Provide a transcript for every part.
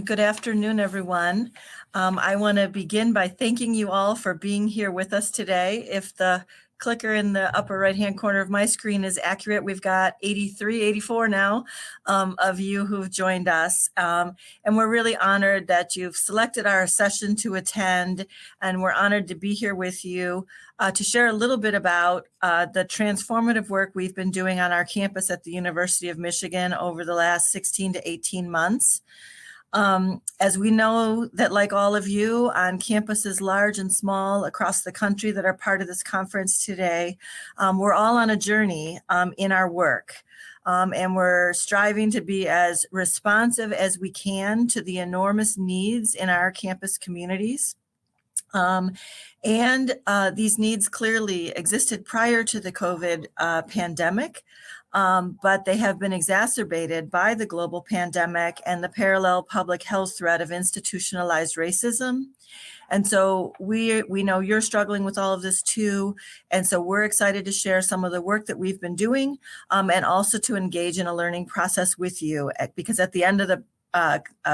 Good afternoon, everyone. I want to begin by thanking you all for being here with us today. If the clicker in the upper right-hand corner of my screen is accurate, we've got 83, 84 now of you who've joined us. And we're really honored that you've selected our session to attend, and we're honored to be here with you to share a little bit about the transformative work we've been doing on our campus at the University of Michigan over the last 16 to 18 months. As we know that, like all of you on campuses large and small across the country that are part of this conference today, we're all on a journey in our work. And we're striving to be as responsive as we can to the enormous needs in our campus communities. These needs clearly existed prior to the COVID pandemic. But they have been exacerbated by the global pandemic and the parallel public health threat of institutionalized racism. And so we know you're struggling with all of this too. And so we're excited to share some of the work that we've been doing and also to engage in a learning process with you, because at the end of the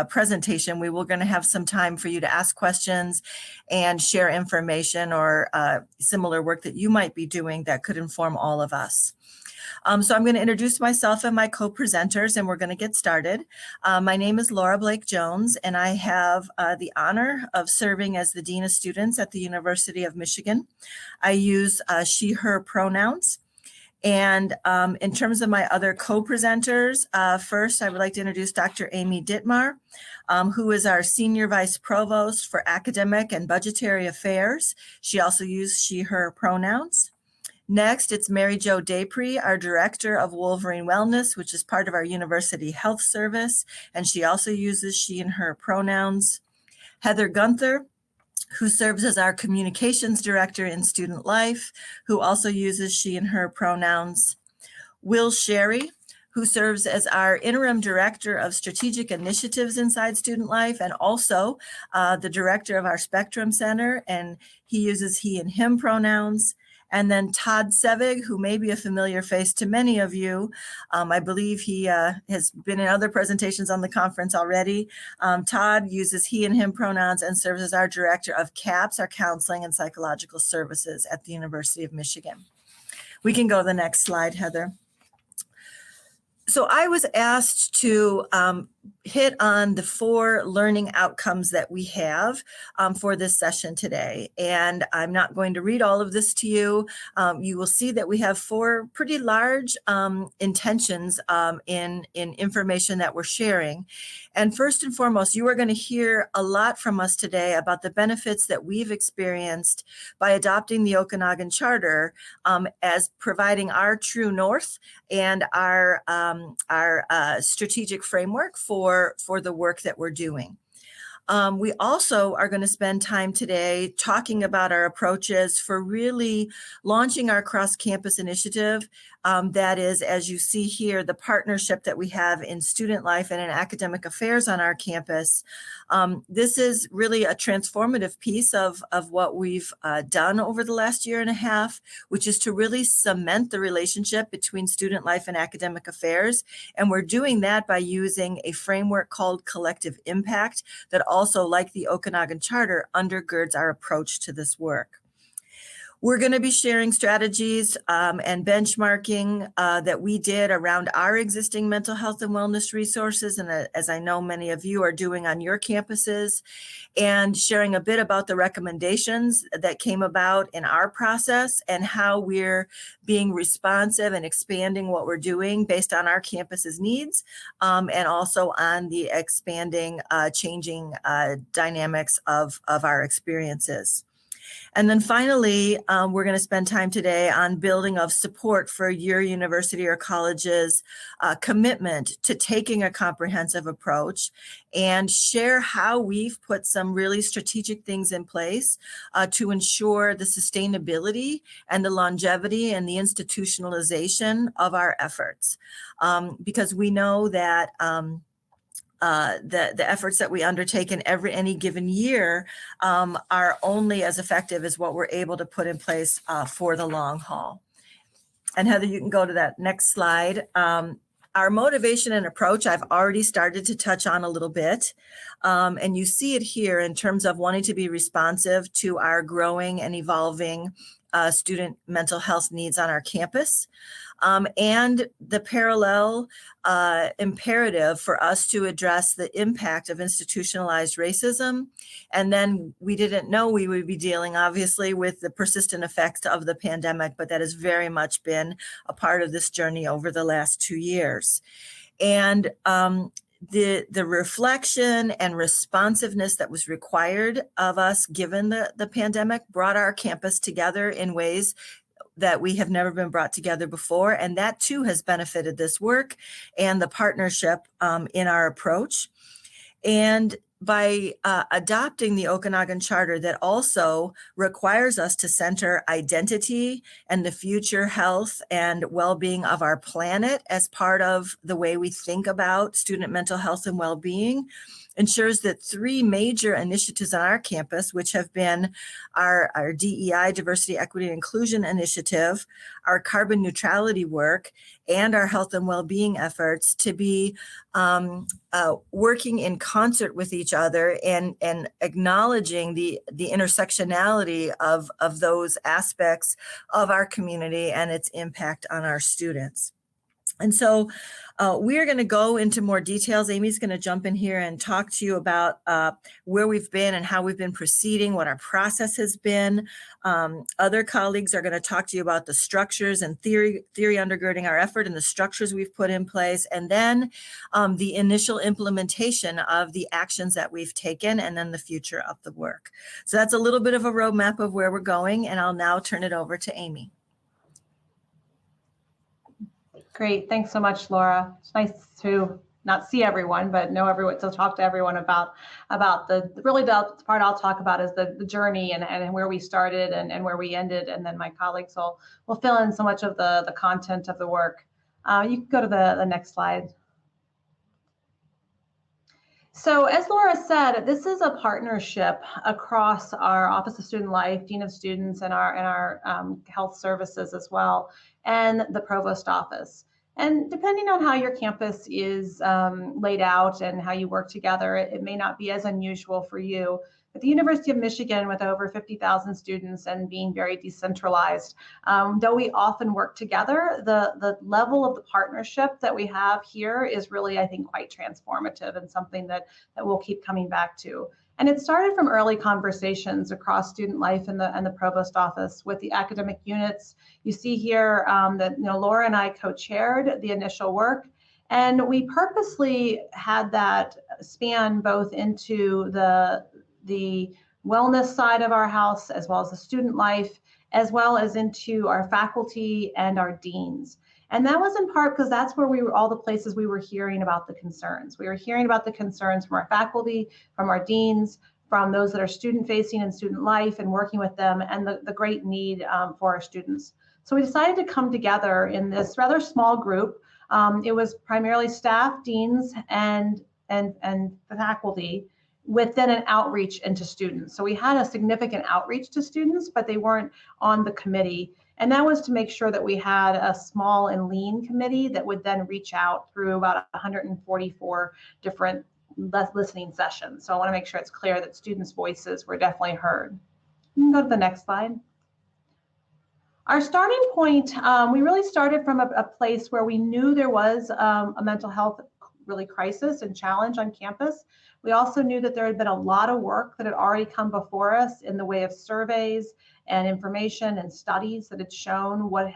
presentation, we're going to have some time for you to ask questions and share information or similar work that you might be doing that could inform all of us. So I'm going to introduce myself and my co-presenters, and we're going to get started. My name is Laura Blake Jones, and I have the honor of serving as the Dean of Students at the University of Michigan. I use she, her pronouns. And in terms of my other co-presenters, first, I would like to introduce Dr. Amy Dittmar, who is our Senior Vice Provost for Academic and Budgetary Affairs. She also uses she, her pronouns. Next, it's Mary Jo Desprez, our Director of Wolverine Wellness, which is part of our University Health Service, and she also uses she and her pronouns. HeatherGuenther, who serves as our Communications Director in Student Life, who also uses she and her pronouns. Will Sherry, who serves as our Interim Director of Strategic Initiatives inside Student Life, and also the Director of our Spectrum Center, and he uses he and him pronouns. And then Todd Sevig, who may be a familiar face to many of you. I believe he has been in other presentations on the conference already. Todd uses he and him pronouns and serves as our Director of CAPS, our Counseling and Psychological Services at the University of Michigan. We can go to the next slide, Heather. So I was asked to hit on the 4 learning outcomes that we have for this session today. And I'm not going to read all of this to you. You will see that we have 4 pretty large intentions in information that we're sharing. And first and foremost, you are going to hear a lot from us today about the benefits that we've experienced by adopting the Okanagan Charter as providing our true north and our strategic framework for the work that we're doing. We also are going to spend time today talking about our approaches for really launching our cross-campus initiative. That is, as you see here, the partnership that we have in student life and in academic affairs on our campus. This is really a transformative piece of what we've done over the last year and a half, which is to really cement the relationship between student life and academic affairs. And we're doing that by using a framework called Collective Impact that also, like the Okanagan Charter, undergirds our approach to this work. We're going to be sharing strategies and benchmarking that we did around our existing mental health and wellness resources, and as I know many of you are doing on your campuses, and sharing a bit about the recommendations that came about in our process and how we're being responsive and expanding what we're doing based on our campus's needs, and also on the expanding, changing dynamics of our experiences. And then finally, we're going to spend time today on building of support for your university or college's commitment to taking a comprehensive approach, and share how we've put some really strategic things in place to ensure the sustainability and the longevity and the institutionalization of our efforts. Because we know that the efforts that we undertake in any given year are only as effective as what we're able to put in place for the long haul. And Heather, you can go to that next slide. Our motivation and approach, I've already started to touch on a little bit. And you see it here in terms of wanting to be responsive to our growing and evolving student mental health needs on our campus. And the parallel imperative for us to address the impact of institutionalized racism. And then we didn't know we would be dealing, obviously, with the persistent effects of the pandemic, but that has very much been a part of this journey over the last 2 years. And the reflection and responsiveness that was required of us given the pandemic brought our campus together in ways that we have never been brought together before. And that too has benefited this work and the partnership in our approach. And by adopting the Okanagan Charter that also requires us to center identity and the future health and well-being of our planet as part of the way we think about student mental health and well-being, ensures that 3 major initiatives on our campus, which have been our DEI, Diversity, Equity, and Inclusion initiative, our carbon neutrality work, and our health and well-being efforts to be working in concert with each other and acknowledging the intersectionality of those aspects of our community and its impact on our students. And so we're going to go into more details. Amy's going to jump in here and talk to you about where we've been and how we've been proceeding, what our process has been. Other colleagues are going to talk to you about the structures and theory undergirding our effort and the structures we've put in place, and then the initial implementation of the actions that we've taken, and then the future of the work. So that's a little bit of a roadmap of where we're going, and I'll now turn it over to Amy. Great, thanks so much, Laura. It's nice to not see everyone, but know everyone, to talk to everyone about the part I'll talk about is the journey and where we started and where we ended, and then my colleagues will fill in so much of the content of the work. You can go to the next slide. So as Laura said, this is a partnership across our Office of Student Life, Dean of Students, and our health services as well, and the Provost Office. And depending on how your campus is laid out and how you work together, it may not be as unusual for you. At the University of Michigan, with over 50,000 students and being very decentralized, though we often work together, the level of the partnership that we have here is really, I think, quite transformative and something that we'll keep coming back to. And it started from early conversations across student life and the Provost Office with the academic units. You see here that Laura and I co-chaired the initial work, and we purposely had that span both into the wellness side of our house, as well as the student life, as well as into our faculty and our deans. And that was in part because that's where we were, all the places we were hearing about the concerns. We were hearing about the concerns from our faculty, from our deans, from those that are student facing in student life and working with them, and the great need for our students. So we decided to come together in this rather small group. It was primarily staff, deans, and the faculty, with then an outreach into students. So we had a significant outreach to students, but they weren't on the committee. And that was to make sure that we had a small and lean committee that would then reach out through about 144 different listening sessions. So I want to make sure it's clear that students' voices were definitely heard. You can go to the next slide. Our starting point, we really started from a place where we knew there was a mental health crisis and challenge on campus. We also knew that there had been a lot of work that had already come before us in the way of surveys and information and studies that had shown what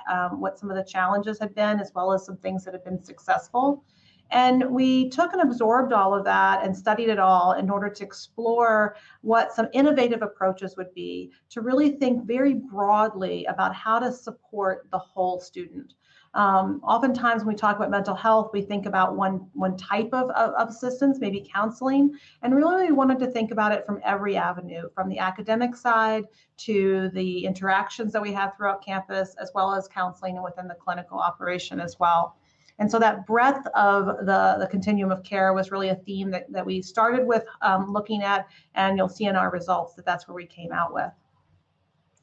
some of the challenges had been, as well as some things that had been successful. And we took and absorbed all of that and studied it all in order to explore what some innovative approaches would be to really think very broadly about how to support the whole student. Oftentimes when we talk about mental health, we think about one type of assistance, maybe counseling, and really we wanted to think about it from every avenue, from the academic side to the interactions that we have throughout campus, as well as counseling within the clinical operation as well. And so that breadth of the continuum of care was really a theme that we started with looking at, and you'll see in our results that that's where we came out with.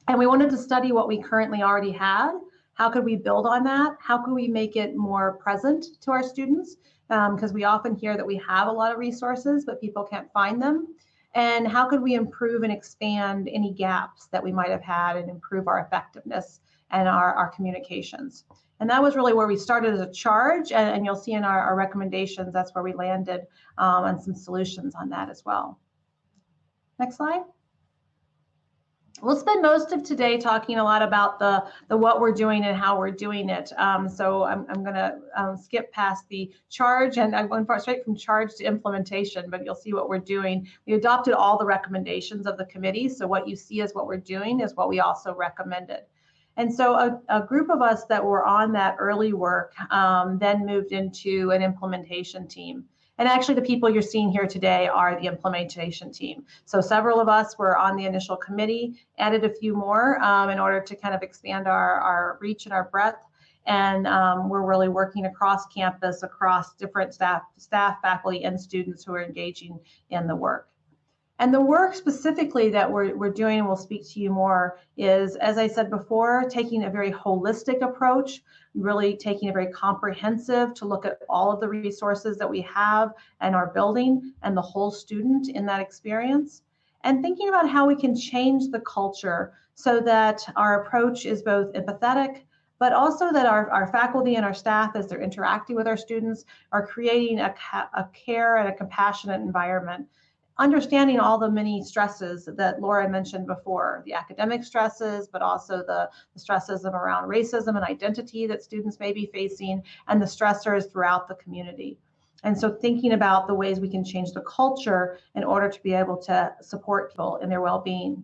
And we wanted to study what we currently already had How could we build on that? How could we make it more present to our students? Because we often hear that we have a lot of resources, but people can't find them. And how could we improve and expand any gaps that we might have had and improve our effectiveness and our communications? And that was really where we started as a charge. And you'll see in our recommendations, that's where we landed on some solutions on that as well. Next slide. We'll spend most of today talking a lot about the what we're doing and how we're doing it. So I'm going to skip past the charge, and I'm going straight from charge to implementation, but you'll see what we're doing. We adopted all the recommendations of the committee. So what you see as what we're doing is what we also recommended. And so a group of us that were on that early work then moved into an implementation team. And actually, the people you're seeing here today are the implementation team. So several of us were on the initial committee, added a few more in order to kind of expand our reach and our breadth. And we're really working across campus, across different staff, faculty, and students who are engaging in the work. And the work specifically that we're doing, and we'll speak to you more, is, as I said before, taking a very holistic approach, really taking a very comprehensive to look at all of the resources that we have and are building and the whole student in that experience, and thinking about how we can change the culture so that our approach is both empathetic, but also that our faculty and our staff, as they're interacting with our students, are creating a care and a compassionate environment, understanding all the many stresses that Laura mentioned before, the academic stresses, but also the stresses around racism and identity that students may be facing, and the stressors throughout the community. And so thinking about the ways we can change the culture in order to be able to support people in their well-being.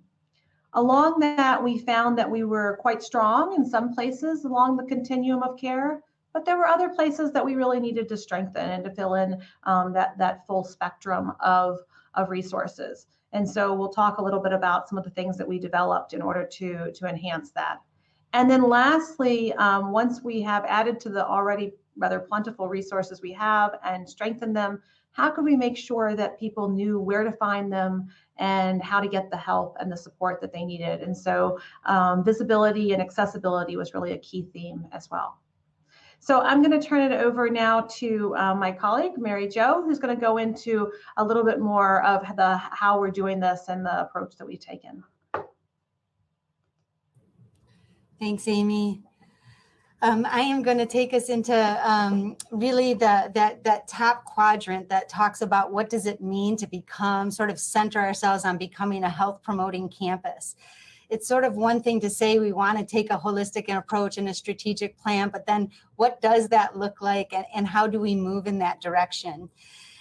Along that, we found that we were quite strong in some places along the continuum of care, but there were other places that we really needed to strengthen and to fill in that full spectrum of resources. And so we'll talk a little bit about some of the things that we developed in order to enhance that. And then lastly, once we have added to the already rather plentiful resources we have and strengthened them, how could we make sure that people knew where to find them and how to get the help and the support that they needed? And so visibility and accessibility was really a key theme as well. So I'm going to turn it over now to my colleague, Mary Jo, who's going to go into a little bit more of how we're doing this and the approach that we've taken. Thanks, Amy. I am going to take us into really that top quadrant that talks about what does it mean to become, sort of center ourselves on becoming a health promoting campus. It's sort of one thing to say we want to take a holistic approach and a strategic plan, but then what does that look like and how do we move in that direction?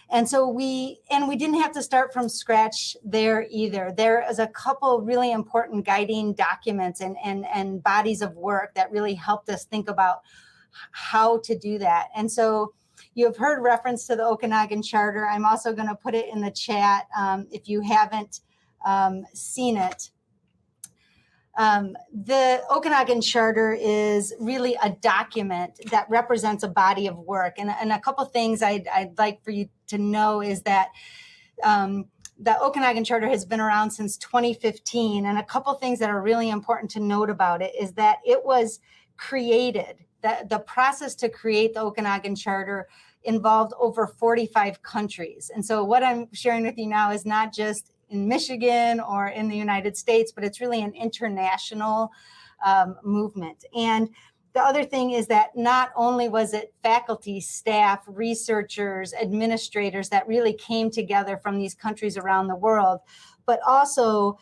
And so we didn't have to start from scratch there either. There is a couple really important guiding documents and bodies of work that really helped us think about how to do that. And so you have heard reference to the Okanagan Charter. I'm also going to put it in the chat if you haven't seen it. The Okanagan Charter is really a document that represents a body of work. And a couple things I'd like for you to know is that the Okanagan Charter has been around since 2015. And a couple things that are really important to note about it is that it was created, the process to create the Okanagan Charter involved over 45 countries. And so what I'm sharing with you now is not just in Michigan or in the United States, but it's really an international movement. And the other thing is that not only was it faculty, staff, researchers, administrators that really came together from these countries around the world, but also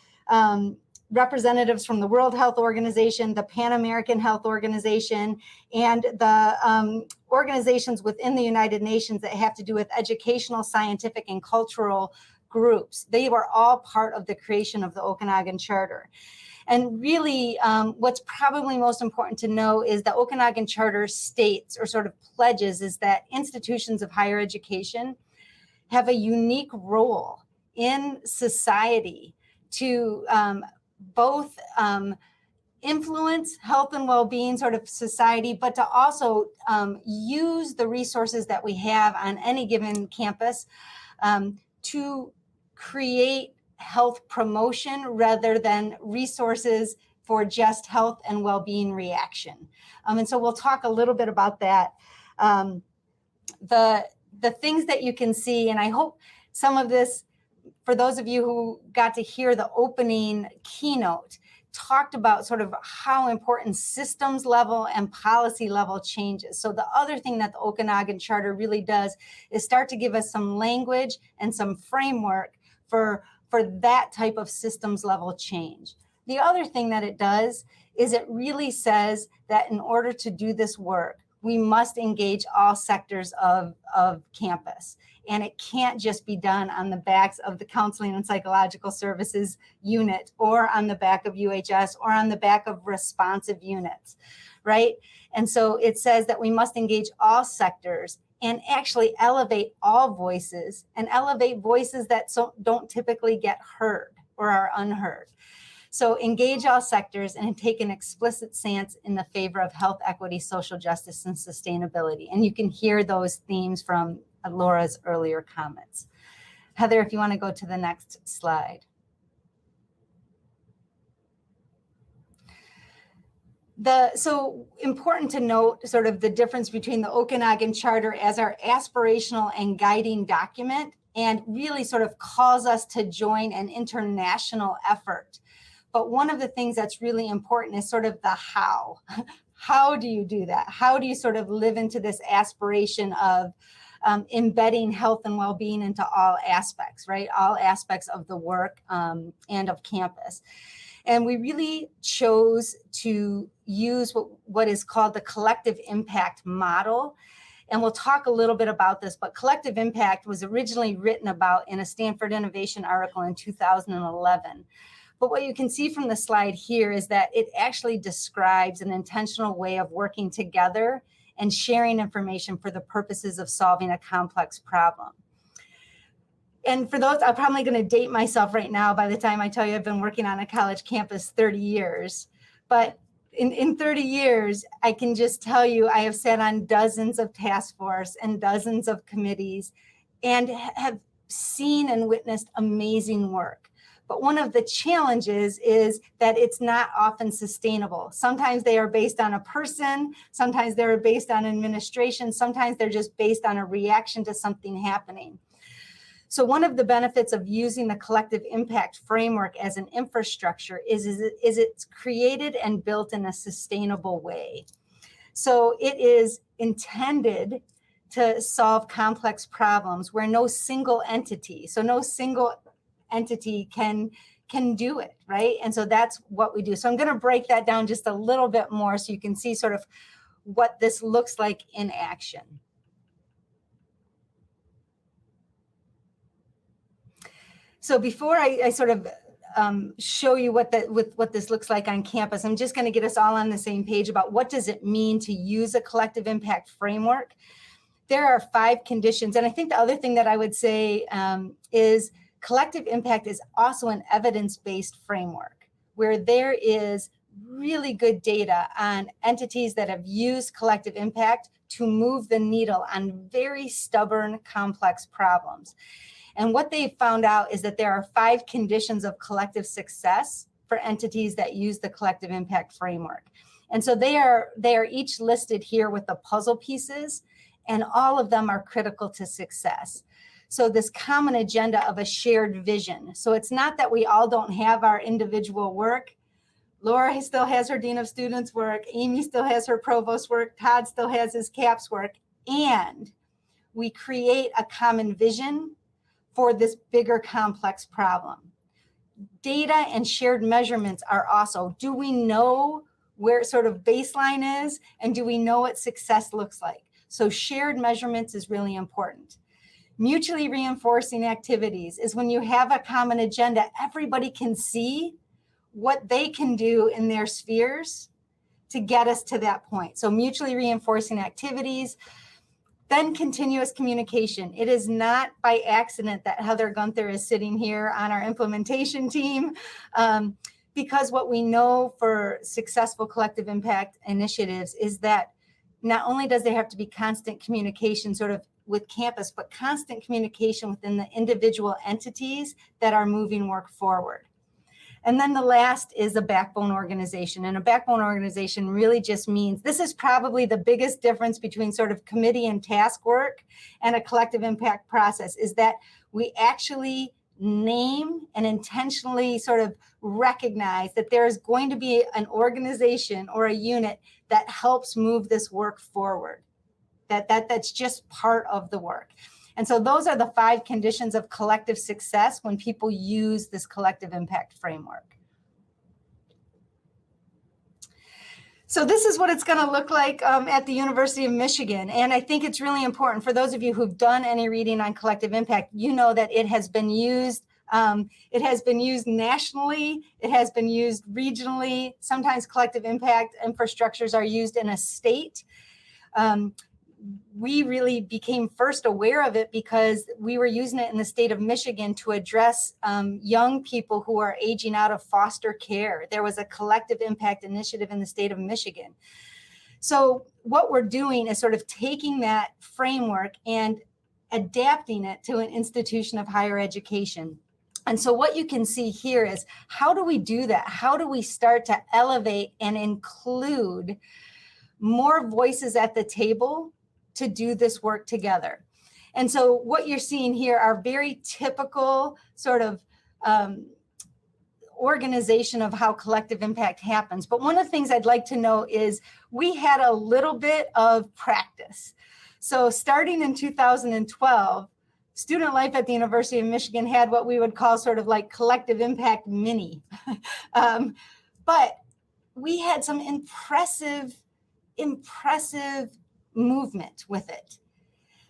representatives from the World Health Organization, the Pan American Health Organization, and the organizations within the United Nations that have to do with educational, scientific, and cultural groups. They were all part of the creation of the Okanagan Charter. And really, what's probably most important to know is the Okanagan Charter states, or sort of pledges, is that institutions of higher education have a unique role in society to both influence health and well-being sort of society, but to also use the resources that we have on any given campus to create health promotion rather than resources for just health and well-being reaction. And so we'll talk a little bit about that. The things that you can see, and I hope some of this, for those of you who got to hear the opening keynote, talked about sort of how important systems level and policy level changes. So the other thing that the Okanagan Charter really does is start to give us some language and some framework for that type of systems level change. The other thing that it does is it really says that in order to do this work, we must engage all sectors of campus. And it can't just be done on the backs of the Counseling and Psychological Services unit or on the back of UHS or on the back of responsive units, right? And so it says that we must engage all sectors and actually elevate all voices and elevate voices that don't typically get heard or are unheard. So engage all sectors and take an explicit stance in the favor of health equity, social justice, and sustainability. And you can hear those themes from Laura's earlier comments. Heather, if you want to go to the next slide. So important to note sort of the difference between the Okanagan Charter as our aspirational and guiding document and really sort of calls us to join an international effort. But one of the things that's really important is sort of the how. How do you do that? How do you sort of live into this aspiration of embedding health and well-being into all aspects, right? All aspects of the work and of campus. And we really chose to use what is called the collective impact model. And we'll talk a little bit about this, but collective impact was originally written about in a Stanford Innovation article in 2011. But what you can see from the slide here is that it actually describes an intentional way of working together and sharing information for the purposes of solving a complex problem. And for those, I'm probably going to date myself right now by the time I tell you I've been working on a college campus 30 years. But in 30 years, I can just tell you I have sat on dozens of task force and dozens of committees and have seen and witnessed amazing work. But one of the challenges is that it's not often sustainable. Sometimes they are based on a person, sometimes they're based on administration, sometimes they're just based on a reaction to something happening. So one of the benefits of using the collective impact framework as an infrastructure is it's created and built in a sustainable way. So it is intended to solve complex problems where no single entity can do it, right? And so that's what we do. So I'm going to break that down just a little bit more so you can see sort of what this looks like in action. So before I sort of show you what this looks like on campus, I'm just going to get us all on the same page about what does it mean to use a collective impact framework. There are 5 conditions. And I think the other thing that I would say is collective impact is also an evidence-based framework where there is really good data on entities that have used collective impact to move the needle on very stubborn, complex problems. And what they found out is that there are 5 conditions of collective success for entities that use the collective impact framework. And so they are each listed here with the puzzle pieces, and all of them are critical to success. So this common agenda of a shared vision. So it's not that we all don't have our individual work. Laura still has her Dean of Students work. Amy still has her Provost work. Todd still has his CAPS work. And we create a common vision for this bigger complex problem. Data and shared measurements are also, do we know where sort of baseline is? And do we know what success looks like? So shared measurements is really important. Mutually reinforcing activities is when you have a common agenda, everybody can see what they can do in their spheres to get us to that point. So mutually reinforcing activities, then continuous communication. It is not by accident that HeatherGuenther is sitting here on our implementation team, because what we know for successful collective impact initiatives is that not only does there have to be constant communication sort of with campus, but constant communication within the individual entities that are moving work forward. And then the last is a backbone organization. And a backbone organization really just means, this is probably the biggest difference between sort of committee and task work and a collective impact process, is that we actually name and intentionally sort of recognize that there is going to be an organization or a unit that helps move this work forward. That's just part of the work. And so those are the 5 conditions of collective success when people use this collective impact framework. So this is what it's going to look like at the University of Michigan. And I think it's really important for those of you who've done any reading on collective impact, you know that it has been used. It has been used nationally. It has been used regionally. Sometimes collective impact infrastructures are used in a state. We really became first aware of it because we were using it in the state of Michigan to address young people who are aging out of foster care. There was a collective impact initiative in the state of Michigan. So what we're doing is sort of taking that framework and adapting it to an institution of higher education. And so what you can see here is, how do we do that? How do we start to elevate and include more voices at the table to do this work together? And so what you're seeing here are very typical sort of organization of how collective impact happens. But one of the things I'd like to know is we had a little bit of practice. So starting in 2012, Student Life at the University of Michigan had what we would call sort of like collective impact mini. But we had some impressive movement with it.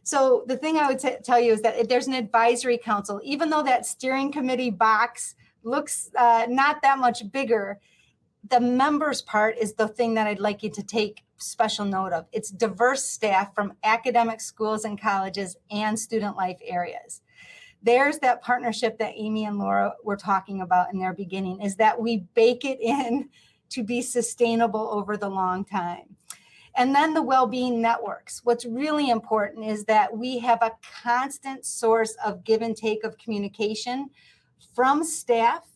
So the thing I would tell you is that there's an advisory council. Even though that steering committee box looks not that much bigger, the members part is the thing that I'd like you to take special note of. It's diverse staff from academic schools and colleges and student life areas. There's that partnership that Amy and Laura were talking about in their beginning, is that we bake it in to be sustainable over the long time. And then the well-being networks. What's really important is that we have a constant source of give and take of communication from staff,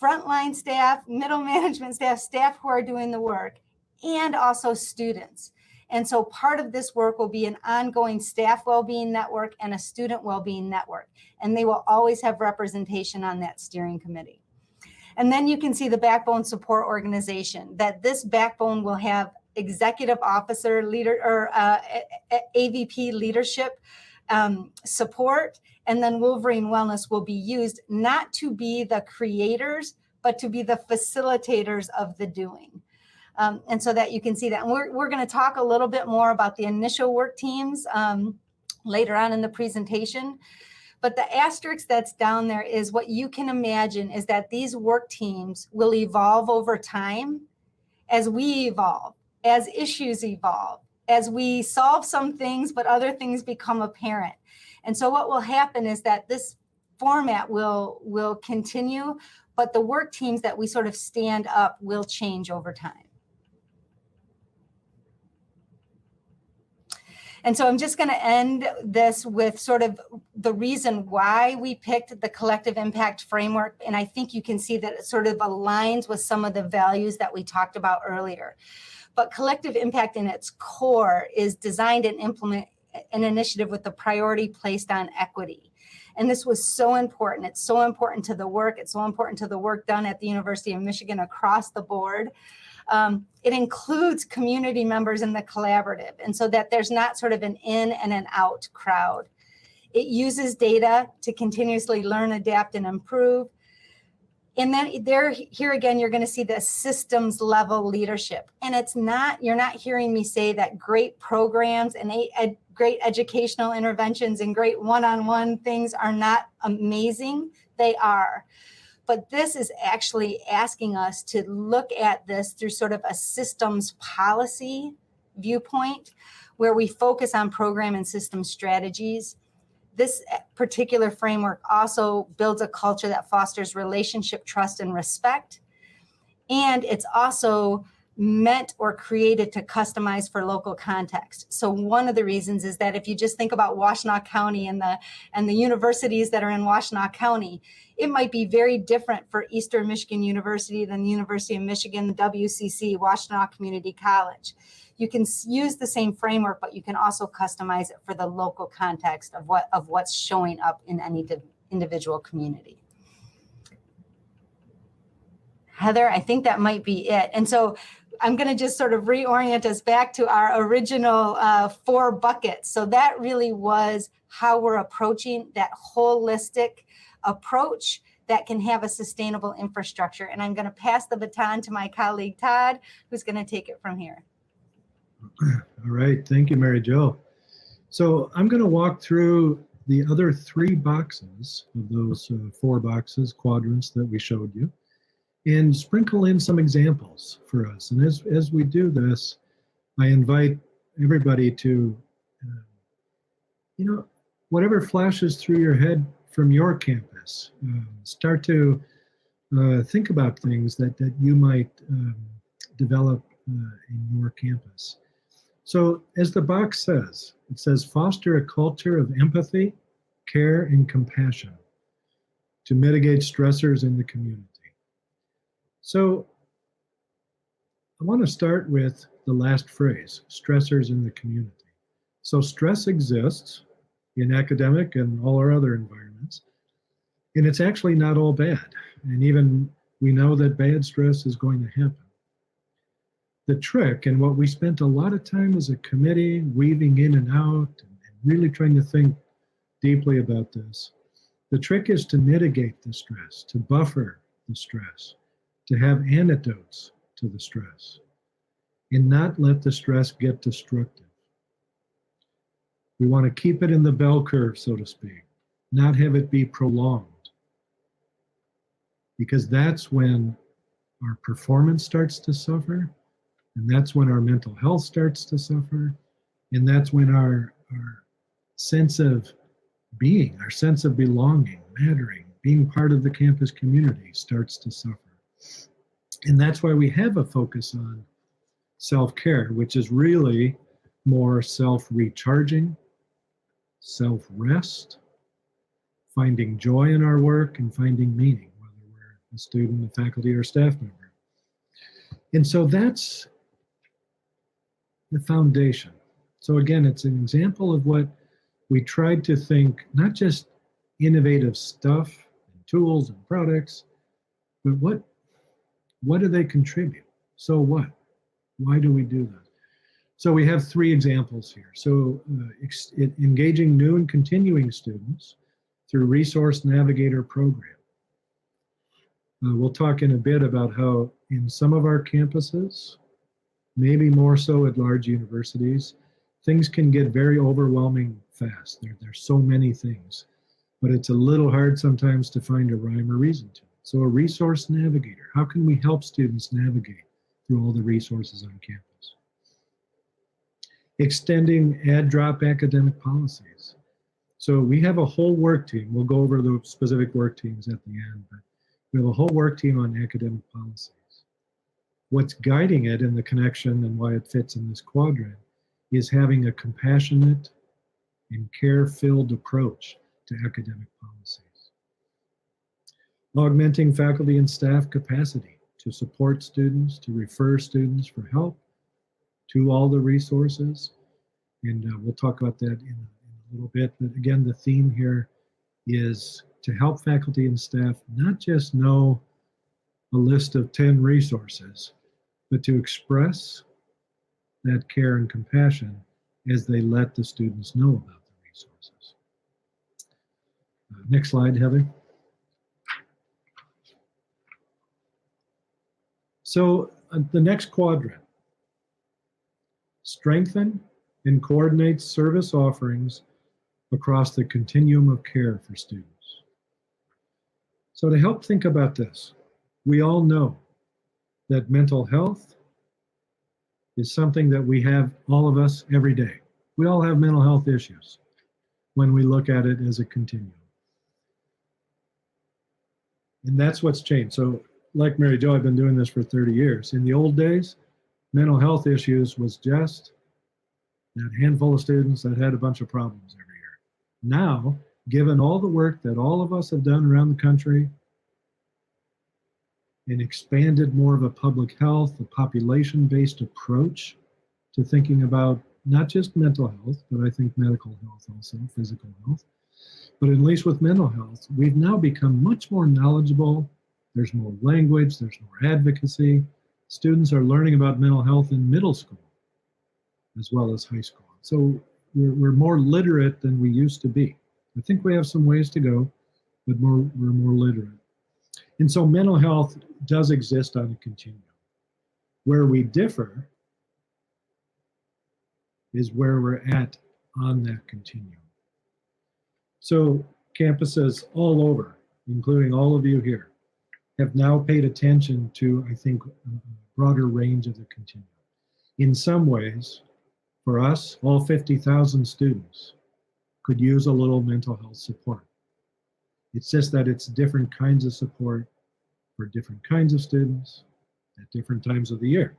frontline staff, middle management staff, staff who are doing the work, and also students. And so part of this work will be an ongoing staff well-being network and a student well-being network. And they will always have representation on that steering committee. And then you can see the backbone support organization, that this backbone will have executive officer leader or AVP leadership support. And then Wolverine Wellness will be used not to be the creators, but to be the facilitators of the doing. And so that you can see that. And we're going to talk a little bit more about the initial work teams later on in the presentation. But the asterisk that's down there is what you can imagine is that these work teams will evolve over time as we evolve, as issues evolve, as we solve some things, but other things become apparent. And so what will happen is that this format will continue, but the work teams that we sort of stand up will change over time. And so I'm just going to end this with sort of the reason why we picked the collective impact framework. And I think you can see that it sort of aligns with some of the values that we talked about earlier. But collective impact in its core is designed and implement an initiative with the priority placed on equity. And this was so important. It's so important to the work. It's so important to the work done at the University of Michigan across the board. It includes community members in the collaborative, and so that there's not sort of an in and an out crowd. It uses data to continuously learn, adapt, and improve. And then here again, you're going to see the systems level leadership. And it's not, you're not hearing me say that great programs and great educational interventions and great one-on-one things are not amazing. They are. But this is actually asking us to look at this through sort of a systems policy viewpoint, where we focus on program and system strategies. This particular framework also builds a culture that fosters relationship, trust, and respect. And it's also meant or created to customize for local context. So one of the reasons is that if you just think about Washtenaw County and the universities that are in Washtenaw County, it might be very different for Eastern Michigan University than the University of Michigan, WCC, Washtenaw Community College. You can use the same framework, but you can also customize it for the local context of what's showing up in any individual community. Heather, I think that might be it. And so I'm going to just sort of reorient us back to our original 4 buckets. So that really was how we're approaching that holistic approach that can have a sustainable infrastructure. And I'm going to pass the baton to my colleague, Todd, who's going to take it from here. All right. Thank you, Mary Jo. So I'm going to walk through the other 3 boxes of those 4 boxes, quadrants that we showed you, and sprinkle in some examples for us. And as we do this, I invite everybody to, whatever flashes through your head from your campus, start to think about things that you might develop in your campus. So as the box says, it says foster a culture of empathy, care, and compassion to mitigate stressors in the community. So I want to start with the last phrase, stressors in the community. So stress exists in academic and all our other environments, and it's actually not all bad. And even we know that bad stress is going to happen. The trick, and what we spent a lot of time as a committee weaving in and out and really trying to think deeply about this, the trick is to mitigate the stress, to buffer the stress, to have antidotes to the stress, and not let the stress get destructive. We want to keep it in the bell curve, so to speak, not have it be prolonged, because that's when our performance starts to suffer, and that's when our mental health starts to suffer, and that's when our sense of being, our sense of belonging, mattering, being part of the campus community starts to suffer. And that's why we have a focus on self-care, which is really more self-recharging, self-rest, finding joy in our work, and finding meaning, whether we're a student, a faculty, or staff member. And so that's the foundation. So again, it's an example of what we tried to think, not just innovative stuff and tools and products, but what do they contribute? So what? Why do we do that? So we have 3 examples here. So engaging new and continuing students through Resource Navigator program. We'll talk in a bit about how in some of our campuses, maybe more so at large universities, things can get very overwhelming fast. There's so many things, but it's a little hard sometimes to find a rhyme or reason to it. So a resource navigator, how can we help students navigate through all the resources on campus? Extending add-drop academic policies. So we have a whole work team. We'll go over the specific work teams at the end, but we have a whole work team on academic policies. What's guiding it in the connection and why it fits in this quadrant is having a compassionate and care-filled approach to academic policies. Augmenting faculty and staff capacity to support students, to refer students for help to all the resources. And we'll talk about that in a little bit. But again, the theme here is to help faculty and staff not just know a list of 10 resources, but to express that care and compassion as they let the students know about the resources. Next slide, Heather. So the next quadrant, strengthen and coordinate service offerings across the continuum of care for students. So to help think about this, we all know that mental health is something that we have, all of us, every day. We all have mental health issues when we look at it as a continuum. And that's what's changed. So like Mary Jo, I've been doing this for 30 years. In the old days, mental health issues was just that handful of students that had a bunch of problems every year. Now, given all the work that all of us have done around the country and expanded more of a public health, a population-based approach to thinking about not just mental health, but I think medical health also, physical health, but at least with mental health, we've now become much more knowledgeable. There's more language, there's more advocacy. Students are learning about mental health in middle school as well as high school. So we're more literate than we used to be. I think we have some ways to go, but we're more literate. And so mental health does exist on a continuum. Where we differ is where we're at on that continuum. So campuses all over, including all of you here, have now paid attention to, I think, a broader range of the continuum. In some ways, for us, all 50,000 students could use a little mental health support. It's just that it's different kinds of support for different kinds of students at different times of the year.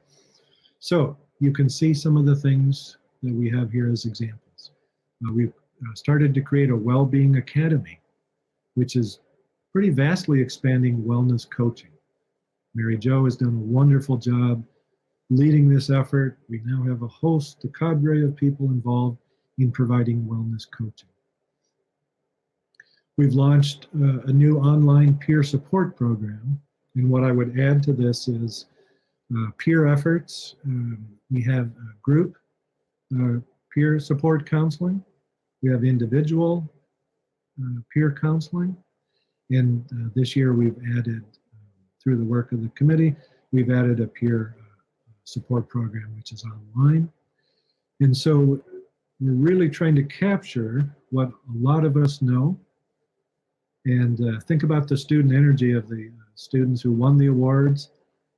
So you can see some of the things that we have here as examples. We've started to create a well-being academy, which is pretty vastly expanding wellness coaching. Mary Jo has done a wonderful job leading this effort. We now have a host, a cadre of people involved in providing wellness coaching. We've launched a new online peer support program. And what I would add to this is peer efforts. We have a group peer support counseling. We have individual peer counseling. And this year we've added, through the work of the committee, we've added a peer support program, which is online. And so we're really trying to capture what a lot of us know and think about the student energy of the students who won the awards.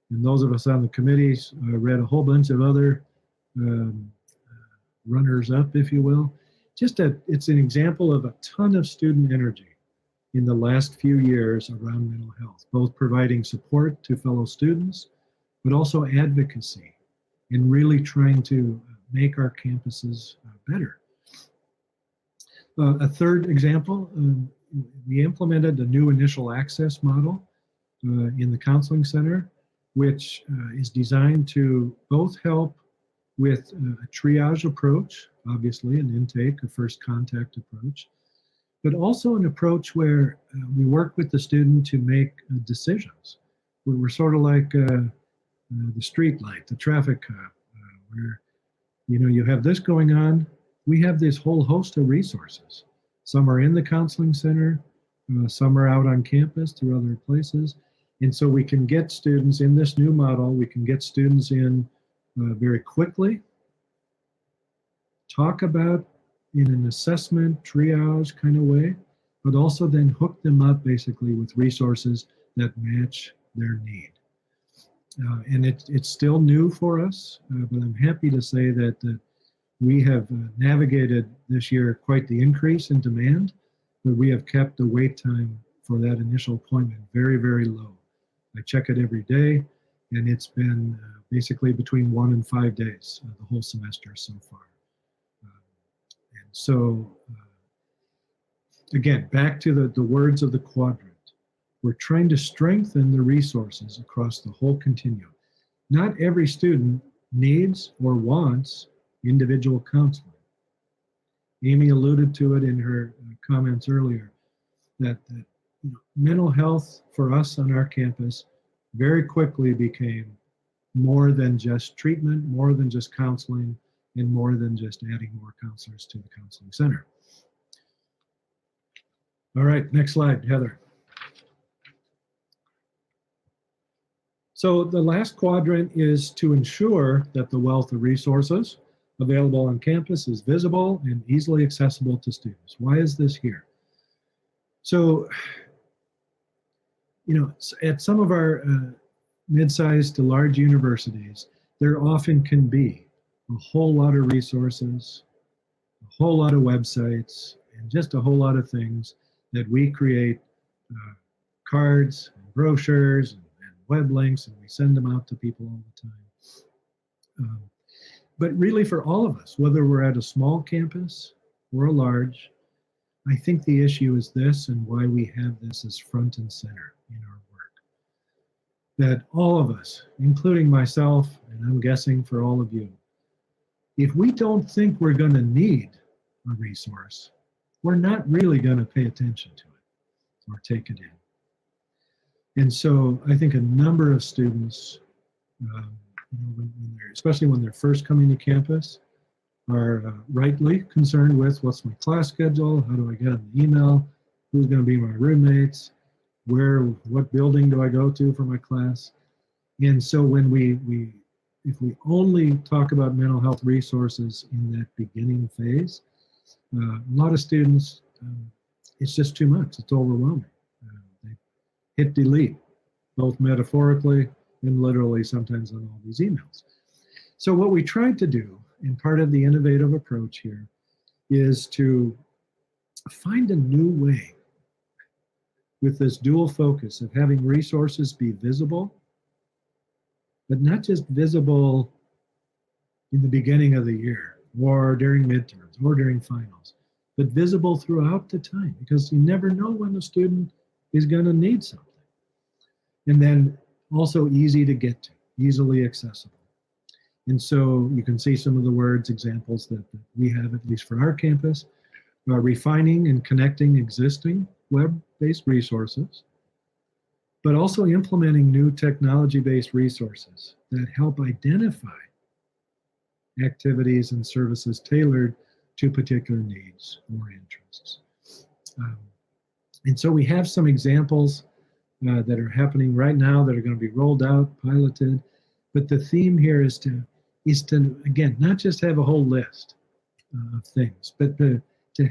And those of us on the committees read a whole bunch of other runners-up, if you will. It's an example of a ton of student energy in the last few years around mental health, both providing support to fellow students, but also advocacy and really trying to make our campuses better. A third example, we implemented a new initial access model in the counseling center, which is designed to both help with a triage approach, obviously an intake, a first contact approach, but also an approach where we work with the student to make decisions. We're sort of like the street light, the traffic cop, where you have this going on. We have this whole host of resources. Some are in the counseling center, some are out on campus through other places. And so we can get students in this new model, we can get students in very quickly, talk about in an assessment, triage kind of way, but also then hook them up basically with resources that match their need. And it's still new for us, but I'm happy to say that we have navigated this year quite the increase in demand, but we have kept the wait time for that initial appointment very, very low. I check it every day, and it's been basically between 1 and 5 days the whole semester so far. And so, again, back to the words of the quadrant. We're trying to strengthen the resources across the whole continuum. Not every student needs or wants individual counseling. Amy alluded to it in her comments earlier, that mental health for us on our campus very quickly became more than just treatment, more than just counseling, and more than just adding more counselors to the counseling center. All right, next slide, Heather. So the last quadrant is to ensure that the wealth of resources available on campus is visible and easily accessible to students. Why is this here? So, at some of our mid-sized to large universities, there often can be a whole lot of resources, a whole lot of websites, and just a whole lot of things that we create cards and brochures and web links, and we send them out to people all the time. But really for all of us, whether we're at a small campus or a large, I think the issue is this, and why we have this as front and center in our work. That all of us, including myself, and I'm guessing for all of you, if we don't think we're going to need a resource, we're not really going to pay attention to it or take it in. And so I think a number of students, especially when they're first coming to campus, are rightly concerned with what's my class schedule, how do I get on the email, who's going to be my roommates, what building do I go to for my class. And so when if we only talk about mental health resources in that beginning phase, a lot of students, it's just too much, it's overwhelming. They hit delete, both metaphorically and literally sometimes on all these emails. So what we tried to do, and part of the innovative approach here, is to find a new way with this dual focus of having resources be visible, but not just visible in the beginning of the year or during midterms or during finals, but visible throughout the time, because you never know when a student is going to need something. And then also easy to get to, easily accessible. And so you can see some of the words, examples that we have, at least for our campus, refining and connecting existing web-based resources, but also implementing new technology-based resources that help identify activities and services tailored to particular needs or interests. And so we have some examples that are happening right now that are going to be rolled out, piloted, but the theme here is to again, not just have a whole list of things, but to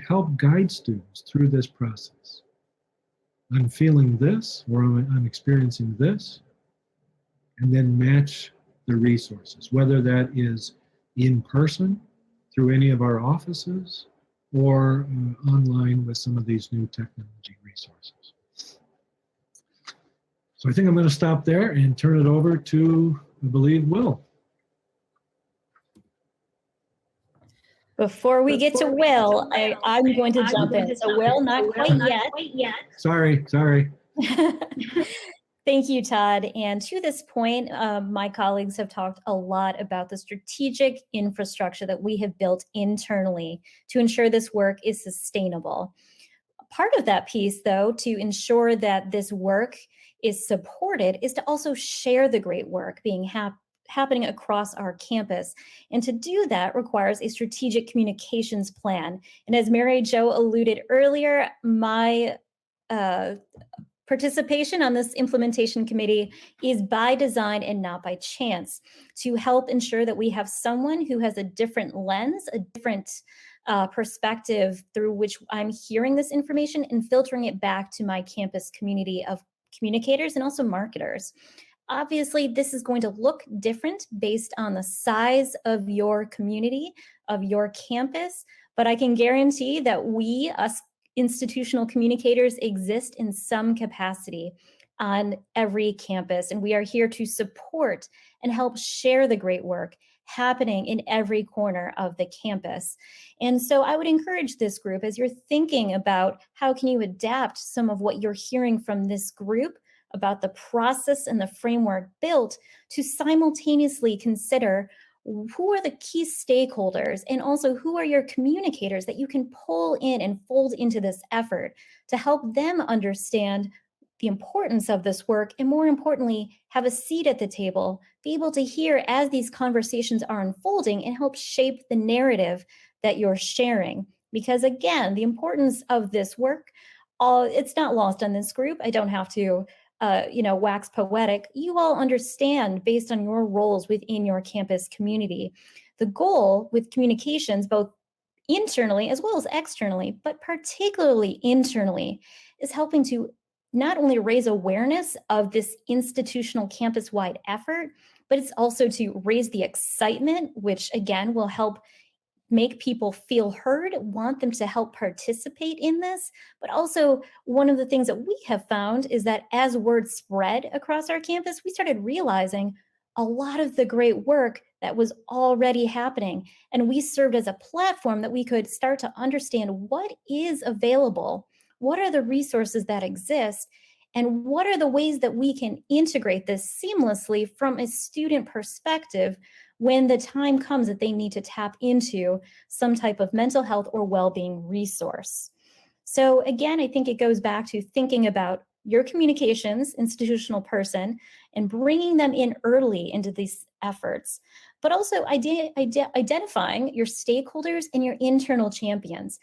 help guide students through this process. I'm feeling this, or I'm experiencing this, and then match the resources, whether that is in person through any of our offices or online with some of these new technology resources. So I think I'm going to stop there and turn it over to, I believe, Will. Before we get to Will, I'm going to jump in. So Will, not quite yet. Sorry. Thank you, Todd. And to this point, my colleagues have talked a lot about the strategic infrastructure that we have built internally to ensure this work is sustainable. Part of that piece, though, to ensure that this work is supported is to also share the great work being happening across our campus. And to do that requires a strategic communications plan. And as Mary Jo alluded earlier, my participation on this implementation committee is by design and not by chance, to help ensure that we have someone who has a different lens, a different perspective through which I'm hearing this information and filtering it back to my campus community of communicators and also marketers. Obviously, this is going to look different based on the size of your community, of your campus, but I can guarantee that we, us institutional communicators, exist in some capacity on every campus, and we are here to support and help share the great work happening in every corner of the campus. And so I would encourage this group, as you're thinking about how can you adapt some of what you're hearing from this group about the process and the framework built, to simultaneously consider who are the key stakeholders and also who are your communicators that you can pull in and fold into this effort to help them understand the importance of this work, and more importantly, have a seat at the table, be able to hear as these conversations are unfolding and help shape the narrative that you're sharing. Because again, the importance of this work, it's not lost on this group. I don't have to wax poetic. You all understand, based on your roles within your campus community, the goal with communications, both internally as well as externally, but particularly internally, is helping to not only raise awareness of this institutional campus-wide effort, but it's also to raise the excitement, which again will help make people feel heard, want them to help participate in this. But also, one of the things that we have found is that as word spread across our campus, we started realizing a lot of the great work that was already happening. And we served as a platform that we could start to understand what is available, what are the resources that exist, and what are the ways that we can integrate this seamlessly from a student perspective when the time comes that they need to tap into some type of mental health or well-being resource. So again, I think it goes back to thinking about your communications institutional person and bringing them in early into these efforts, but also identifying your stakeholders and your internal champions.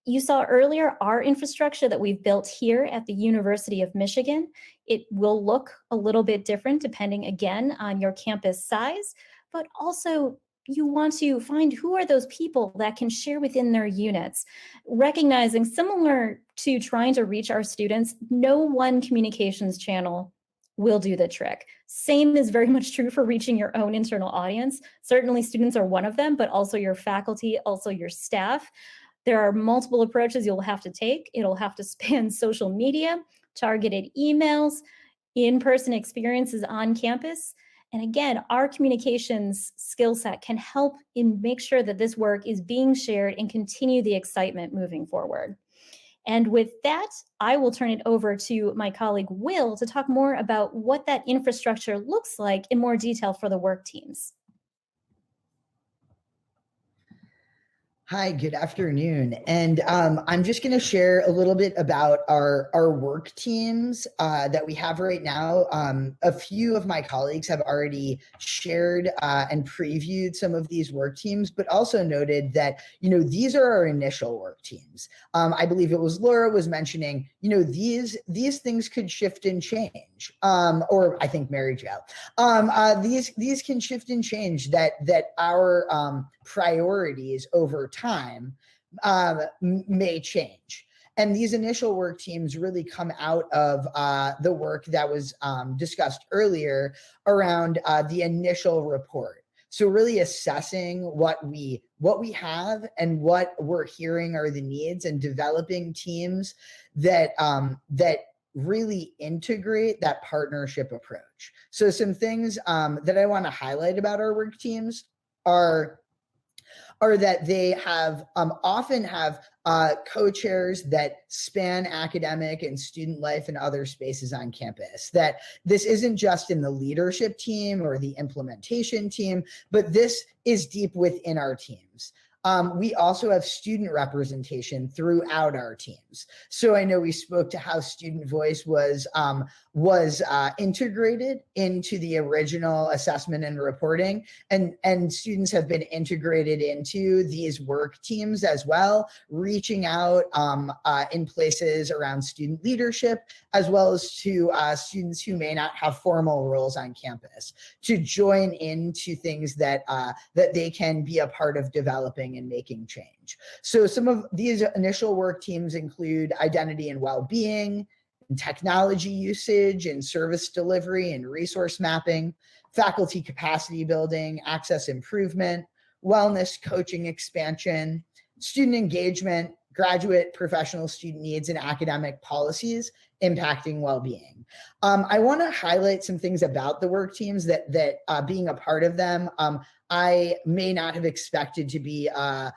You saw earlier our infrastructure that we've built here at the University of Michigan. It will look a little bit different depending, again, on your campus size, but also you want to find who are those people that can share within their units, recognizing, similar to trying to reach our students, no one communications channel will do the trick. Same is very much true for reaching your own internal audience. Certainly students are one of them, but also your faculty, also your staff. There are multiple approaches you'll have to take. It'll have to span social media, targeted emails, in-person experiences on campus. And again, our communications skill set can help in make sure that this work is being shared and continue the excitement moving forward. And with that, I will turn it over to my colleague, Will, to talk more about what that infrastructure looks like in more detail for the work teams. Hi, good afternoon. And I'm just going to share a little bit about our work teams that we have right now. A few of my colleagues have already shared and previewed some of these work teams, but also noted that, these are our initial work teams. I believe it was Laura was mentioning, these things could shift and change, or I think Mary Jo. These can shift and change that our priorities over time may change. And these initial work teams really come out of the work that was discussed earlier around the initial report. So really assessing what we have and what we're hearing are the needs, and developing teams that really integrate that partnership approach. So some things that I want to highlight about our work teams are that they have often have co-chairs that span academic and student life and other spaces on campus. That this isn't just in the leadership team or the implementation team, but this is deep within our teams. We also have student representation throughout our teams. So I know we spoke to how student voice was integrated into the original assessment and reporting, and students have been integrated into these work teams as well, reaching out in places around student leadership, as well as to students who may not have formal roles on campus, to join into things that they can be a part of developing and making change. So some of these initial work teams include identity and well-being, and technology usage and service delivery and resource mapping, faculty capacity building, access improvement, wellness coaching expansion, student engagement, graduate professional student needs, and academic policies impacting well-being. I want to highlight some things about the work teams that being a part of them, I may not have expected to be a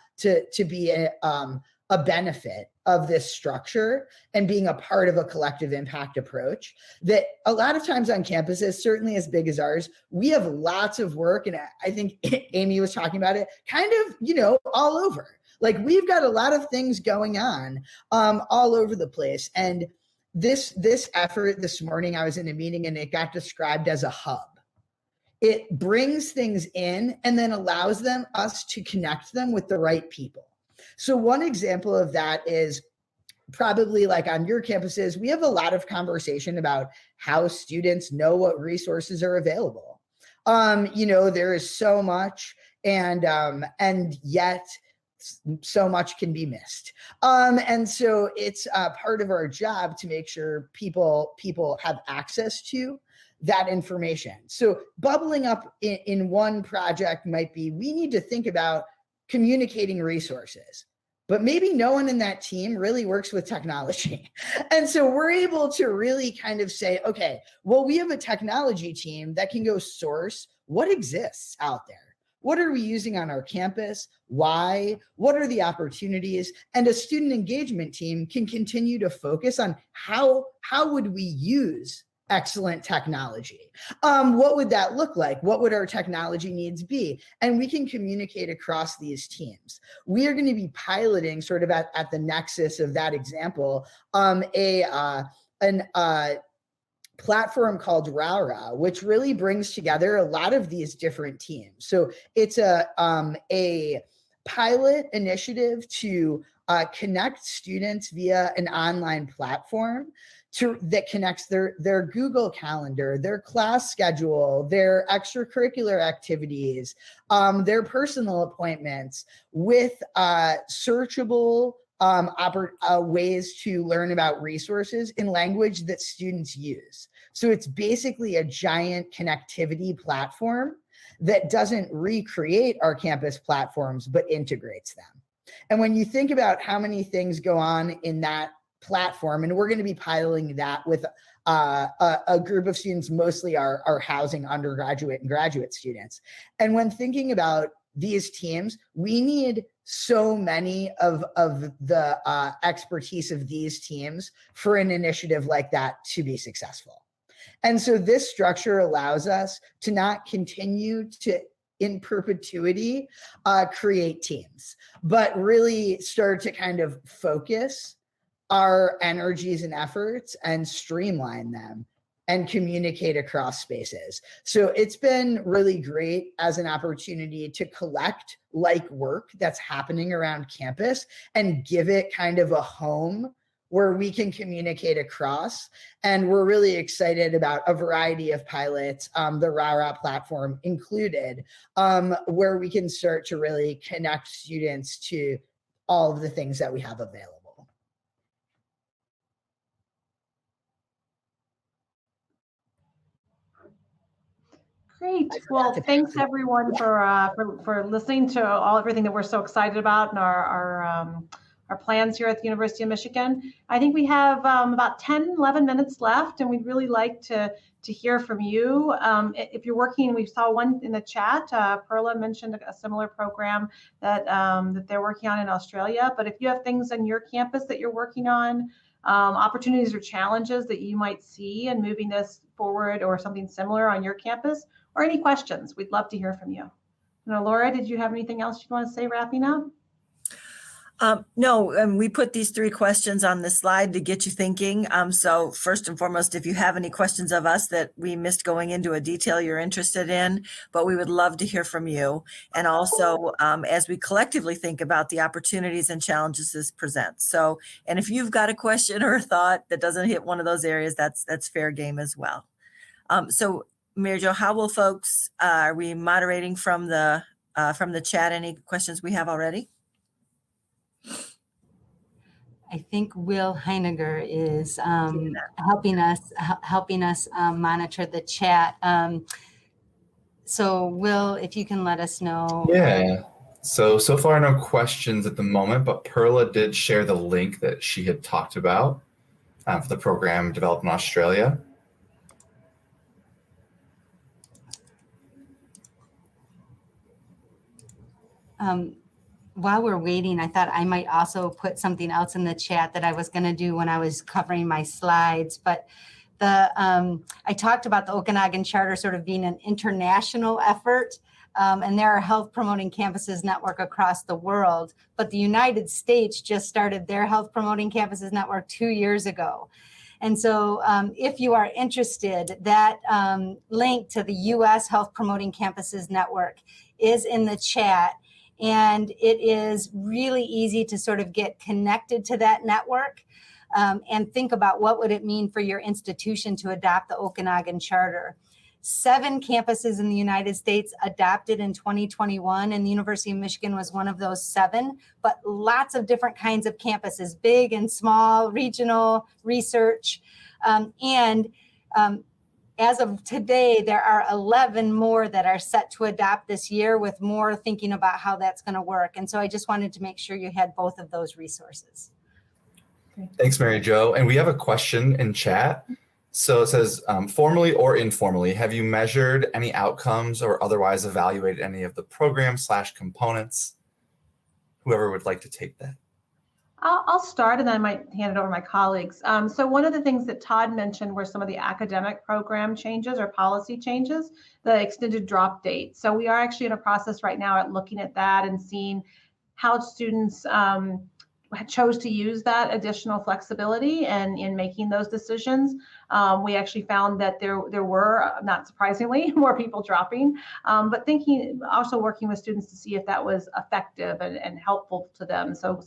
benefit of this structure and being a part of a collective impact approach. That a lot of times on campuses, certainly as big as ours, we have lots of work, and I think Amy was talking about it, kind of, all over. Like, we've got a lot of things going on all over the place. And this effort this morning, I was in a meeting and it got described as a hub. It brings things in and then allows us to connect them with the right people. So one example of that is probably like on your campuses, we have a lot of conversation about how students know what resources are available. There is so much, and yet so much can be missed. And so it's part of our job to make sure people have access to that information. So bubbling up in one project might be, we need to think about communicating resources, but maybe no one in that team really works with technology. And so we're able to really kind of say, okay, well, we have a technology team that can go source what exists out there? What are we using on our campus? Why? What are the opportunities? And a student engagement team can continue to focus on how would we use excellent technology? What would that look like? What would our technology needs be? And we can communicate across these teams. We are going to be piloting sort of at the nexus of that example, platform called Rara, which really brings together a lot of these different teams. So it's a pilot initiative to connect students via an online platform that connects their Google Calendar, their class schedule, their extracurricular activities, their personal appointments with searchable ways to learn about resources in language that students use. So it's basically a giant connectivity platform that doesn't recreate our campus platforms, but integrates them. And when you think about how many things go on in that platform, and we're going to be piloting that with a group of students, mostly our housing undergraduate and graduate students. And when thinking about these teams, we need so many of the expertise of these teams for an initiative like that to be successful. And so this structure allows us to not continue to, in perpetuity, create teams, but really start to kind of focus our energies and efforts and streamline them and communicate across spaces. So it's been really great as an opportunity to collect like work that's happening around campus and give it kind of a home where we can communicate across. And we're really excited about a variety of pilots, the Rara platform included, where we can start to really connect students to all of the things that we have available. Great. Well, thanks everyone for listening to everything that we're so excited about and our plans here at the University of Michigan. I think we have about 10, 11 minutes left, and we'd really like to hear from you. If you're working, we saw one in the chat. Perla mentioned a similar program that they're working on in Australia. But if you have things on your campus that you're working on, opportunities or challenges that you might see in moving this forward or something similar on your campus, or any questions, we'd love to hear from you. Now, Laura, did you have anything else you want to say wrapping up? No, we put these 3 questions on the slide to get you thinking. So first and foremost, if you have any questions of us that we missed going into a detail you're interested in, but we would love to hear from you. And also, as we collectively think about the opportunities and challenges this presents. So, and if you've got a question or a thought that doesn't hit one of those areas, that's fair game as well. So Mary Jo, how will folks, are we moderating from the chat any questions we have already? I think Will Heiniger is helping us monitor the chat. So Will, if you can let us know. Yeah. So far no questions at the moment, but Perla did share the link that she had talked about for the program developed in Australia. While we're waiting, I thought I might also put something else in the chat that I was going to do when I was covering my slides. But I talked about the Okanagan Charter sort of being an international effort, and there are health promoting campuses network across the world. But the United States just started their health promoting campuses network 2 years ago. And so if you are interested, that link to the U.S. Health Promoting Campuses Network is in the chat. And it is really easy to sort of get connected to that network and think about what would it mean for your institution to adopt the Okanagan Charter. 7 campuses in the United States adopted in 2021, and the University of Michigan was one of those 7, but lots of different kinds of campuses, big and small, regional, research, as of today, there are 11 more that are set to adopt this year, with more thinking about how that's going to work. And so I just wanted to make sure you had both of those resources. Thanks, Mary Jo. And we have a question in chat. So it says, formally or informally, have you measured any outcomes or otherwise evaluated any of the program/components? Whoever would like to take that. I'll start and then I might hand it over to my colleagues. So one of the things that Todd mentioned were some of the academic program changes or policy changes, the extended drop date. So we are actually in a process right now at looking at that and seeing how students chose to use that additional flexibility and in making those decisions. We actually found that there were, not surprisingly, more people dropping, but also working with students to see if that was effective and helpful to them. So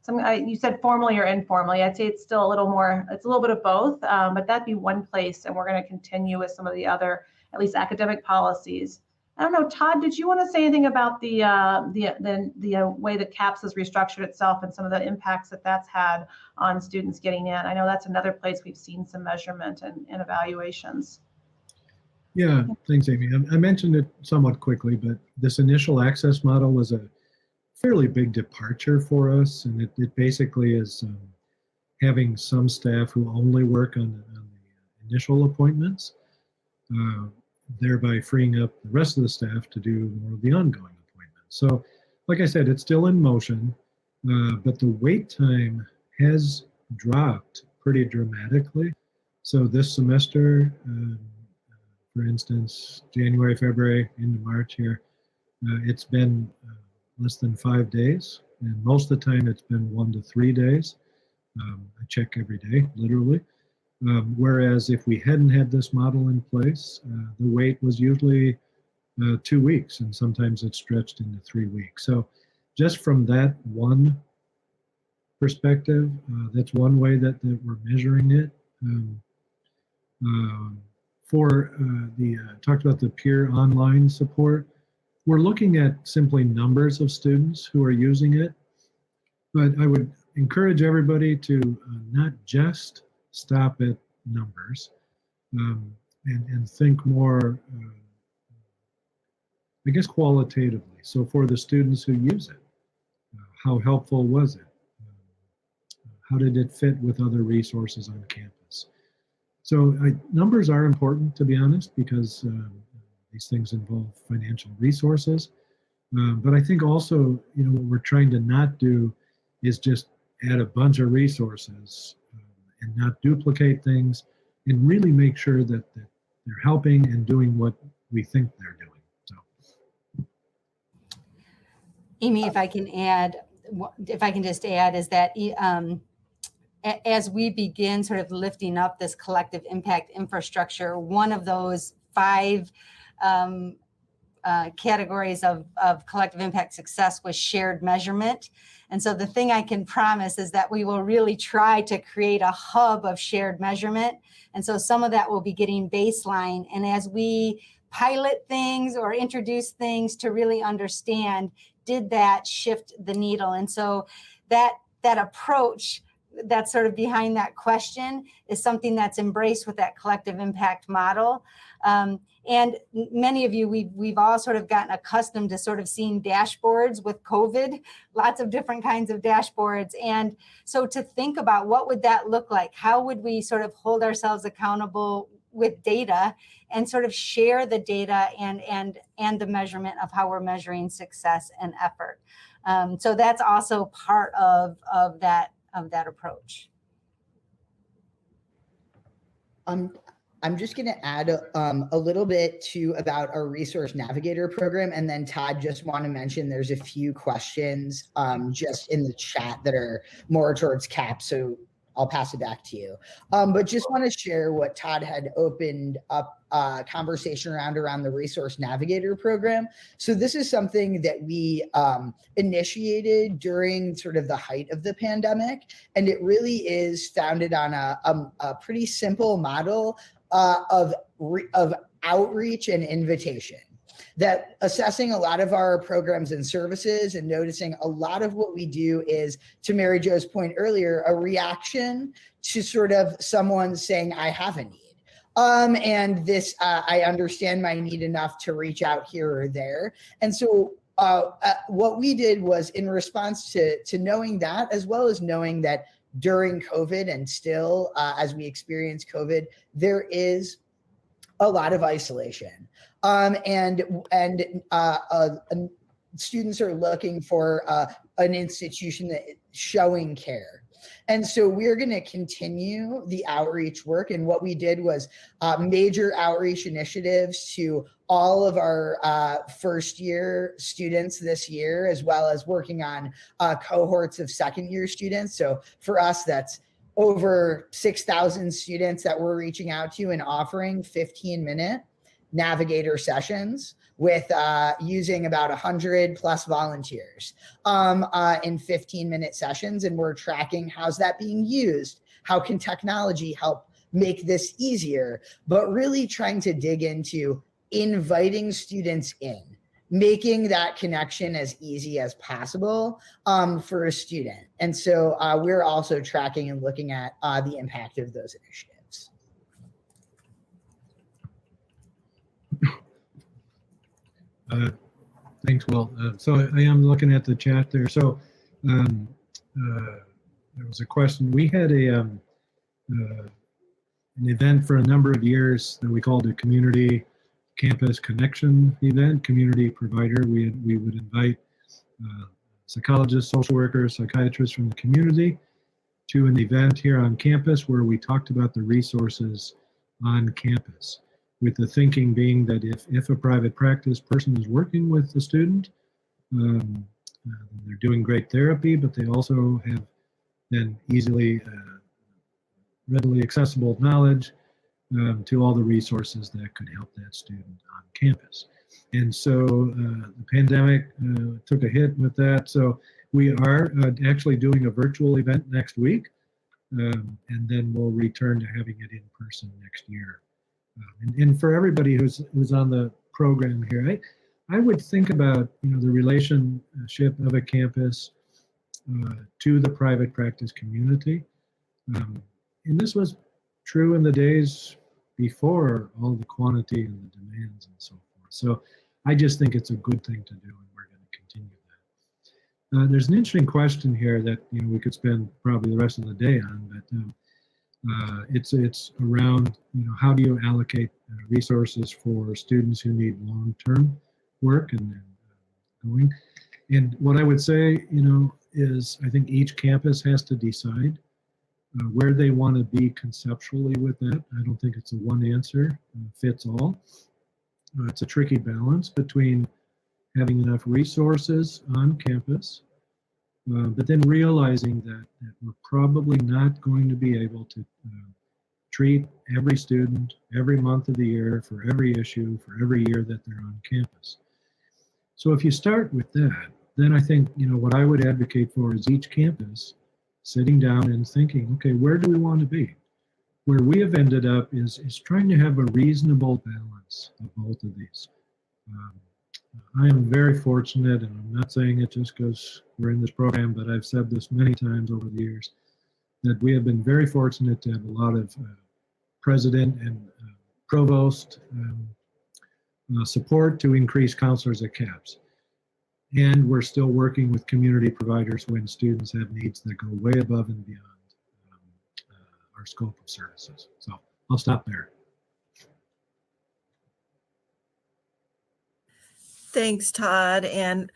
you said formally or informally, I'd say it's still a little bit of both, but that'd be one place. And we're going to continue with some of the other, at least academic policies. I don't know, Todd, did you want to say anything about the way that CAPS has restructured itself and some of the impacts that that's had on students getting in? I know that's another place we've seen some measurement and evaluations. Yeah, thanks, Amy. I mentioned it somewhat quickly, but this initial access model was a fairly big departure for us, and it basically is having some staff who only work on the initial appointments, thereby freeing up the rest of the staff to do more of the ongoing appointments. So, like I said, it's still in motion, but the wait time has dropped pretty dramatically. So this semester, for instance, January, February, into March here, it's been less than 5 days, and most of the time it's been 1 to 3 days. I check every day, literally. Whereas if we hadn't had this model in place, the wait was usually 2 weeks, and sometimes it stretched into 3 weeks. So just from that one perspective, that's one way that we're measuring it. Talked about the peer online support. We're looking at simply numbers of students who are using it, but I would encourage everybody to not just stop at numbers and think more, I guess, qualitatively. So for the students who use it, how helpful was it? How did it fit with other resources on campus? So numbers are important, to be honest, because these things involve financial resources. But I think also, what we're trying to not do is just add a bunch of resources and not duplicate things, and really make sure that they're helping and doing what we think they're doing. So, Amy, if I can just add, is that as we begin sort of lifting up this collective impact infrastructure, one of those 5 categories of collective impact success was shared measurement. And so the thing I can promise is that we will really try to create a hub of shared measurement. And so some of that will be getting baseline. And as we pilot things or introduce things to really understand, did that shift the needle? And so that approach that's sort of behind that question is something that's embraced with that collective impact model. And many of you, we've all sort of gotten accustomed to sort of seeing dashboards with COVID, lots of different kinds of dashboards. And so to think about what would that look like? How would we sort of hold ourselves accountable with data and sort of share the data and the measurement of how we're measuring success and effort? So that's also part of that approach. I'm just going to add a little bit about our Resource Navigator program, and then Todd, just want to mention there's a few questions just in the chat that are more towards CAP, so I'll pass it back to you. But just want to share what Todd had opened up conversation around the Resource Navigator program. So this is something that we initiated during sort of the height of the pandemic, and it really is founded on a pretty simple model of outreach and invitation. That assessing a lot of our programs and services and noticing a lot of what we do is, to Mary Jo's point earlier, a reaction to sort of someone saying, I have a need. And this, I understand my need enough to reach out here or there. And so what we did was, in response to knowing that, as well as knowing that during COVID and still as we experience COVID, there is a lot of isolation. Students are looking for an institution that is showing care. And so we're going to continue the outreach work. And what we did was major outreach initiatives to all of our first year students this year, as well as working on cohorts of second year students. So for us, that's over 6,000 students that we're reaching out to and offering 15-minute navigator sessions with using about 100 plus volunteers in 15-minute sessions. And we're tracking how's that being used? How can technology help make this easier? But really trying to dig into inviting students in, making that connection as easy as possible for a student. And so we're also tracking and looking at the impact of those initiatives. Thanks, Will. So I am looking at the chat there. So there was a question. We had an event for a number of years that we called a community campus connection event, community provider. We would invite psychologists, social workers, psychiatrists from the community to an event here on campus where we talked about the resources on campus, with the thinking being that if a private practice person is working with the student, they're doing great therapy, but they also have then easily, readily accessible knowledge to all the resources that could help that student on campus. And so the pandemic took a hit with that. So we are actually doing a virtual event next week, and then we'll return to having it in person next year. And for everybody who's on the program here, I would think about the relationship of a campus to the private practice community. And this was true in the days before all the quantity and the demands and so forth. So I just think it's a good thing to do, and we're going to continue that. There's an interesting question here that we could spend probably the rest of the day on, but it's around how do you allocate resources for students who need long-term work and going. And what I would say is I think each campus has to decide where they want to be conceptually with that. I don't think it's a one answer fits all. It's a tricky balance between having enough resources on campus, but then realizing that we're probably not going to be able to treat every student every month of the year for every issue for every year that they're on campus. So if you start with that, then I think what I would advocate for is each campus sitting down and thinking, okay, where do we want to be? Where we have ended up is trying to have a reasonable balance of both of these. I am very fortunate, and I'm not saying it just because we're in this program, but I've said this many times over the years, that we have been very fortunate to have a lot of president and provost support to increase counselors at CAPS. And we're still working with community providers when students have needs that go way above and beyond our scope of services. So I'll stop there. Thanks, Todd. And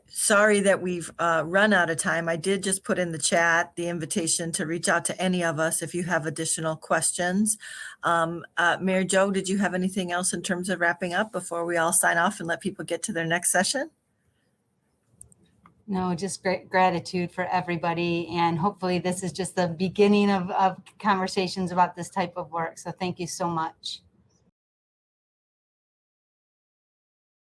sorry that we've run out of time. I did just put in the chat the invitation to reach out to any of us if you have additional questions. Mayor Jo, did you have anything else in terms of wrapping up before we all sign off and let people get to their next session? No, just great gratitude for everybody. And hopefully this is just the beginning of conversations about this type of work. So thank you so much.